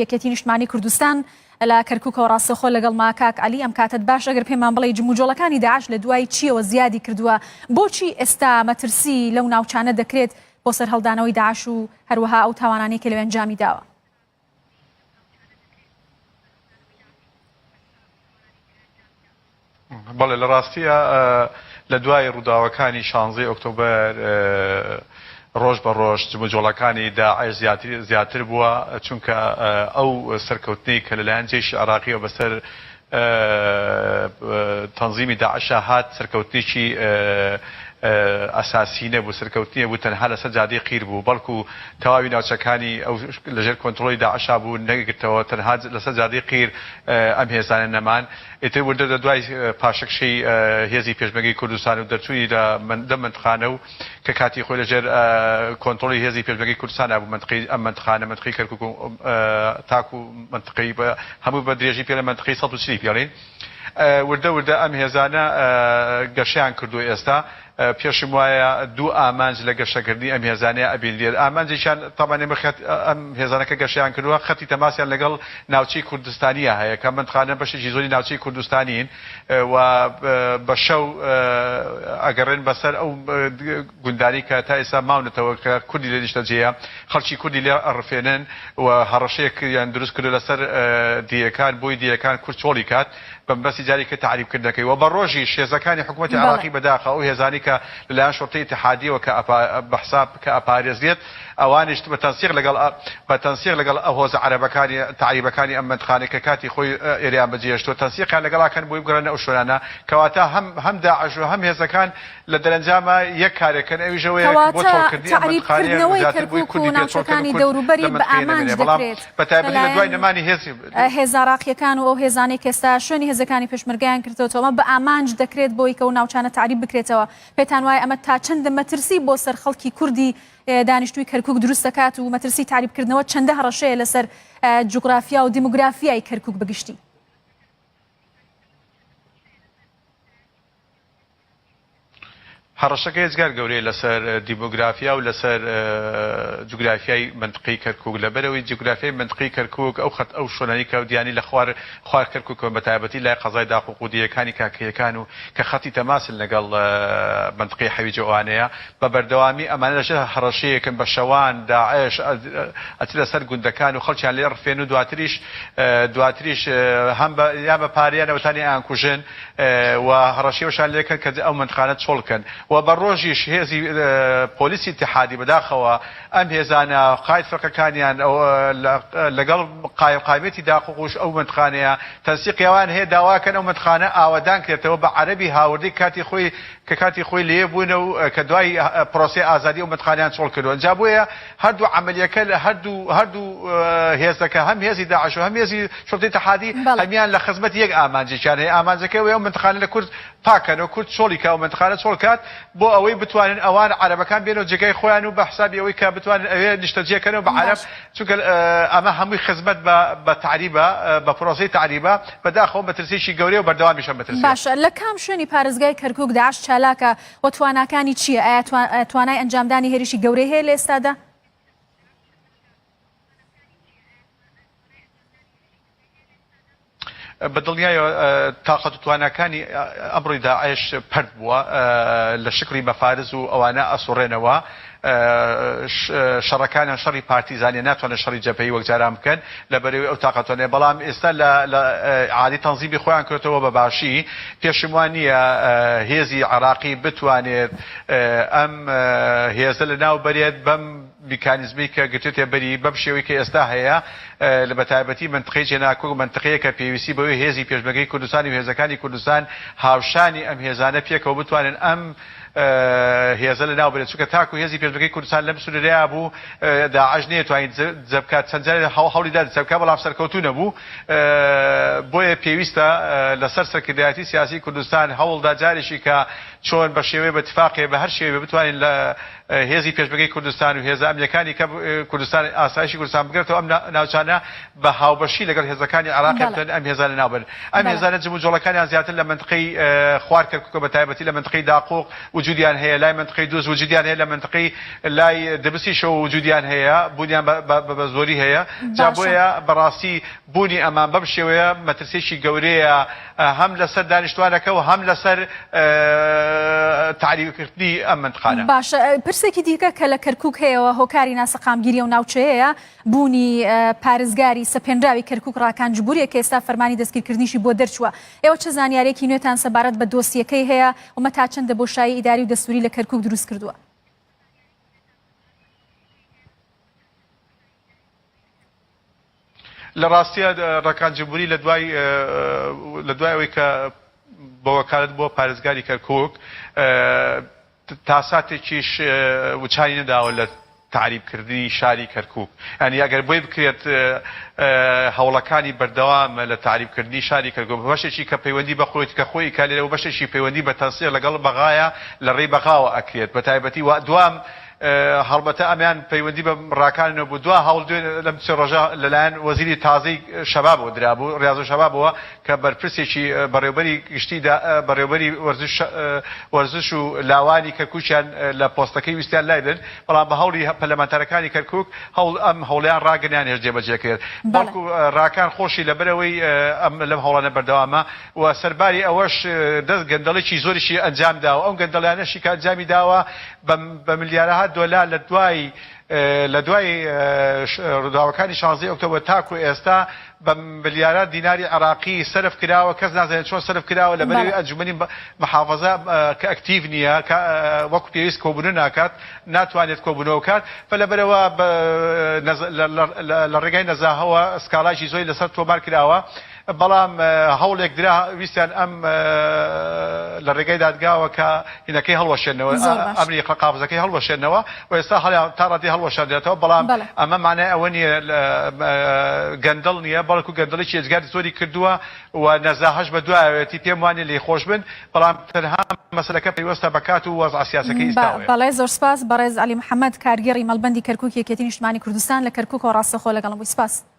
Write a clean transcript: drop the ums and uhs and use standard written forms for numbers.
یەکێتی نیشتمانی کوردستان لە کەرکووکەوە ڕاستەخۆ لەگەڵ ماکاک عەلی ئەم کاتت باش ئەگەر پێمان بڵێ جموجۆڵەکانی داعش لە دوای چیەوە زیادی کردووە بۆچی ئێستا مەترسی لەو ناوچانە دەکرێت بۆ سەر هەڵدانەوەی داعش و هەروەها ئەو تاوانانەی کە لەوێ ئەنجامی داوە؟ بەڵێ لە ڕاستیە لە دوای ڕووداوەکانی 16 ئۆکتۆبەر ڕۆژ بە ڕۆژ جموجۆڵەکانی داعش زیاتر بووە چونکە ئەو سەرکەوتنەی کە لەلایەن جێشی عێراقیەوە بەسەر تەنزیمی داعشە هات سەرکەوتنێکی ئەساسی نەبوو، سەرکەوتنیە بوو تەنها لەسەر جادەی قیر بوو، بەڵکو تەواوی ناوچەکانی ئەو لەژێر کۆنتڕۆڵی داعشا بوو نەگرتەوە، تەنها لەسەر جادەی قیر ئەم هێزانە نەمان. ئیتر وردە لە دوای پاشەکشەی هێزی پێشمەرگەی کوردستان و دەرچووی لە مندخانە و کە کاتی خۆی لەژێر کۆنتڕۆڵی هێزی پێشمەرگەی کوردستان بوو، منطقەی ئەم مندخانە منطقەی کەرکووک و تاک و منطقەی هەموو بە درێژی پێ لە منطقەی 130 پێڵێن. وردە ئەم هێزانە گەشیان کردو. ئێستا پێشم وایە دوو ئامانج لە گەشەکردنی ئەم هێزانەیە ئەبین لێر. ئامانجێکیان تەمانێ ئەم هێزانەکە گەشیان کردووە خەتی تەماسیان لەگەڵ ناوچەی کوردستانیە هەیە کە مندخانە بەشێکی زۆری ناوچەی کوردستانین و بە شەو ئەگەڕێن بەسەر ئەو گوندانی کە تا ئێستا ماونەتەوە کە کوردی لێ نیشتە جێیە، خەڵکی کوردی لێ ئەڕفێنن و هەڕەشەیەکیان دروست کردو لەسەر دیەکان بۆی دیەکان کورد چۆڵی کات بەمبەستی جاری کە تعریبکردنەکەی و بە ڕۆژی شێزەکانی حکوومەتی عێراقی بەداخە ئەو هێزانی کە لەلایەن شۆرتەی ئیتیحادیەوە کە بەحساب کە ئەپارێزرێت ئەوانیش بە تەنسیق لەگەڵ ئەو هۆزە عەرەبەکانی تعریبەکانی ئەم مندخانەی کە کاتی خۆی ئێریان بەجێهێشتووە تەنسیقیان لەگەڵاکەن بۆی بگەڕێنە ئەو شوێنانە کەواتە هەم داعش و هەم هێزەکان لە دەرەنجامە یەک کارێکن ئەویش ئەوەیە بۆ چۆڵکردنی ئەم مندخانەیە زیاتر بووی کوردی ناوچەکانی دەوروبەری بە ئامانج دەکرێت بەتایبەتی لە دوای نەمانی هێز عێراقیەکان و ئەو هێزانەی کە ئێستا شوێنی هێزەکانی پێشمەرگەیان کردوەوە بە ئامانج دەکرێت بۆی کە و ناوچانە تعریب بکرێتەوە. پێتان وایە ئەمە تا چەندە مەترسی بۆ سەر خەڵکی کوردی دانیشتووی کەرکووک دروست دەکات و مەترسی تعریبکردنەوە چەندە هەڕەشەیە لەسەر جوگرافیا و دیموگرافیای کەرکووک بگشتی؟ هەڕەشەکە هێزگار گەورەیە لەسەر دیموگرافیا و لەسەر جوگرافیای منطقەی کەرکووک. لەبەرەوەی جوگرافیای منطقەی کەرکووک ئەو شوێنانی کە دیانی لە خوار کەرکووکەوە بەتایبەتی لای قەزای داخوقودیەکانی کاکەیەکان و کە خەتی تەماسن لەگەڵ منطقەی حەویجە ئەوانەیە بە بەردەوامی ئەمانە لەژێر هەڕەشەیەکن بە شەوان داعش ئەچ لەسەر گوندەکان و خەڵکیان لێ ڕفێن و دواتریش هەم یا بە پارەیانەوەتانی ئایان کوژن و هەڕەشەیەوەشان لێکن کە ئەو مندخانە چۆڵکەن و بە ڕۆژیش هێزی پۆلیسی ئیتیحادی بەداخەوە ئەم هێزانە قاید فەرقەکانیان لەگەڵ قایمەتی داخوقوش ئەو مندخانەیە تەنسیقیاوان هەیە داواکەن ئەو مندخانە ئاوەدان کرێتەوە بە عەرەبی هاوردی کاتی خۆی لێ بوون و کە دوای پرۆسی ئازادی ئەو مندخانیان چۆڵ کردووە. اینجا بۆیە هەردوو عەمەلیەکە لە هەردوو هێزەکە هەم هێزی داعش و هەم هێزی شۆرتەی ئیتیحادی هەمیان لە خزمەت یەک ئامانجێکیان هەیە. ئامانجەکەی ئەو مندخانە لە کورد پاکەنەوە، کورد چۆڵی کە ئەو مندخانە چۆڵ کات بۆ ئەوەی بتوانن ئەوان عەرەبەکان بێنەوە جێگای خۆیان و بە حسابی ئەوەی کە بتوانن ئەوێ نیشتەجێکەنەوە بە عەرەب، چونکە ئەمە هەمووی خزمەت بە تعریبە بە پرۆسەی تعریبە بەداخەوە مەترسیی گەورەی و بەردەوامیشە مەترسی. باشە لە کام شوێنی پارێزگای کەرکووک داعش چالاکە و تواناکانی چییە؟ ئایا توانای ئەنجامدانی هێرشی گەورەی هەیە لە ئێستادا؟ بەدڵنیایەوە تااقەت و توانەکانی ئەمڕۆی داعش پەرد بووە لە شکری مەفارز و ئەوانە ئەسوڕێنەوە. شەڕەکانیان شەڕی پارتیزانیە ناتوانێت شەڕی جەبهەیی وەک جاران بکەن لەبەرەوەی ئەو تااقەتوانێ، بەڵام ئێستا لە عالی تەنزیمی خۆیان کردەوە بە باشی. پێشم وانە هێزی عێراقی بتوانێت ئەم هێزە لە ناو بەرێت بەم میکانیزمی کە گرتوێتە بەری بەم شێوەی کە ئێستا هەیە لە بەتایبەتی منطقەی جێناکۆ و منطقەیە کە پێویستی بەوەی هێزی پێشمەرگەی کوردستانی و هێزەکانی کوردستان هاوشانی ئەم هێزانە پێکەوە بتوانن ئەم هێزە لە ناو بێت، چونکە تاکو هێزی پێشمەرگەی کوردستان لەم سنوورەیە بوو داعش نەیەتوانین جەبکات چەند جارێ هەوڵی دا جەبکات بەڵام سەرکەوتوو نەبوو. بۆیە پێویستە لەسەر سەرکردایەتی سیاسی کوردستان هەوڵدا جارێکی کە چۆن بە شێوەیە بەتفاقێ بە هەر شێوەیە بتوانین لە هێزی پێشمەرگەی کوردستان و هێزە ئەمریکانی کە کوردستان ئاسایشی کوردستان بگرێتەوە ئەم ناوچانە بە هاوبەشی لەگەڵ هێزەکانی عێراق بتوانن ئەم هێزانە ناوبەن. ئەم هێزانە جموجۆڵەکانیان زیاتر لە منطقەی خوار کەرکووک بەتایبەتی لە منطقەی داقوق و وجودیان هەیە لای منطقەی دووز وجودیان هەیە لە منطقەی لای دەبسیشەوە وجودیان هەیە بوونیان بە زۆری هەیە جا بۆیە بەڕاستی بوونی ئەمان بەم شێوەیە مەترسێکی گەورەیە هەم لەسەر دانیشتوانەکە و هەم لەسەر تعریفکردنی ئەم منطقانە. باشە پرسێکی دیکە کە لە کەرکووک هەیەەوە هۆکاری ناسەقامگیری و ناوچەیە بوونی پارێزگاری سەپێنراوی کەرکووک ڕاکانجبووریە کە ئێستا فەرمانی دەستگیرکردنیشی بۆ دەرچووە. ئێوە چه زانیارێکی نوێتان سەبارەت بە دۆسیەکەی هەیە ومە تا چەندە بۆشایی ئیداری و دەستوری لە کەرکووک دروست کردووە؟ لە ڕاستیە ڕاکانجبووری لە دوای ئەوەی کە بە وەکالەت بۆ پارێزگاری کەرکووک تا ساتێکیش وچانی نەداوە لە تعریبکردنی شاری کەرکووک. ینی ئەگەر بۆی بکرێت هەوڵەکانی بەردەوام لە تعریبکردنی شاری کەرکووک بەشێکی کە پەیوەندی بە خۆیت کە خۆی کالێ و بەشێکی پەیوەندی بە تەنسیق لەگەڵ بەغایە لە ڕێی بەغاوە ئەکرێت بە تایبەتی دوام هەڵبەتە ئەمیان پەیوەندی بە ڕاکانەوە بوو دوا هەوڵ دوێن لەم سێ ڕۆژە لەلایەن وەزیری تازەی شەبابەوە درابوو ڕاز و شەبابەوە کە بەرپرسێکی بەڕێوەبەری گشتیدا بەڕێوەبەری وەرزش و لاوانی کەرکووکیان لە پۆستەکەی ویستیان لای بدەن بەڵام بە هەوڵی پەرلەمانتارەکانی کەرکووک ئەم هەوڵیان ڕاگەنیان هێش جێبەجێ کرد بەڵکو ڕاکان خۆشی لەبەرەوەی لەم هەوڵانە بەردەوامە و سەرباری ئەوەش دەست گەندەڵێکی زۆریشی ئەنجام داوە ئەو گەندەڵیانەشی کە ئەنجامی داوە بە ملیارەها دۆلار لە دوای ڕووداوەکانی 16 ئۆکتۆبر تاکو ئێستا بە ملیارە دیناری عراقی سەرف کراوە کەس نازانێت چۆن سەرف کراوە لە بەرەوەی ئەنجومەنی محافەزە کە ئەکتیڤ نییە وەکو پێویست کۆبوونە ناکات ناتوانێت کۆبوونەوە کات بە لەبەرەوە لە ڕێگای نەزاهەوە سکاڵایکی زۆری لەسەر تۆمار کراوە بەڵام هەوڵێک درا ویستیان ئەم لە ڕێگای دادگاوە کە هینەکەی هەڵوەشێنەوە ئەمری قاپزەکەی هەڵوەشێنەوە و ئێستا تا ڕەتی هەڵوەشاندرێتەوە بەڵام ئەمە مانای ئەوە نیە گەندەڵ نییە بەڵکو گەندەڵێکی ێزگاری زۆری کردووە و نەزاهەش بە دوایەتی پێم وانێ لێ خۆش بن بەڵام تەنها مەسەلەکە پەیوەستە بەکات و وەزع سیاسەکەی ئێستاوەیە. بەڵێ زۆر سپاس بەڕێز عەلی محەممەد کارگێڕی مەڵبەندی کەرکووک یەکێتی نیشتمانی کوردستان لە کەرکووکەوە ڕاستەخۆ لەگەڵم بووی سپاس.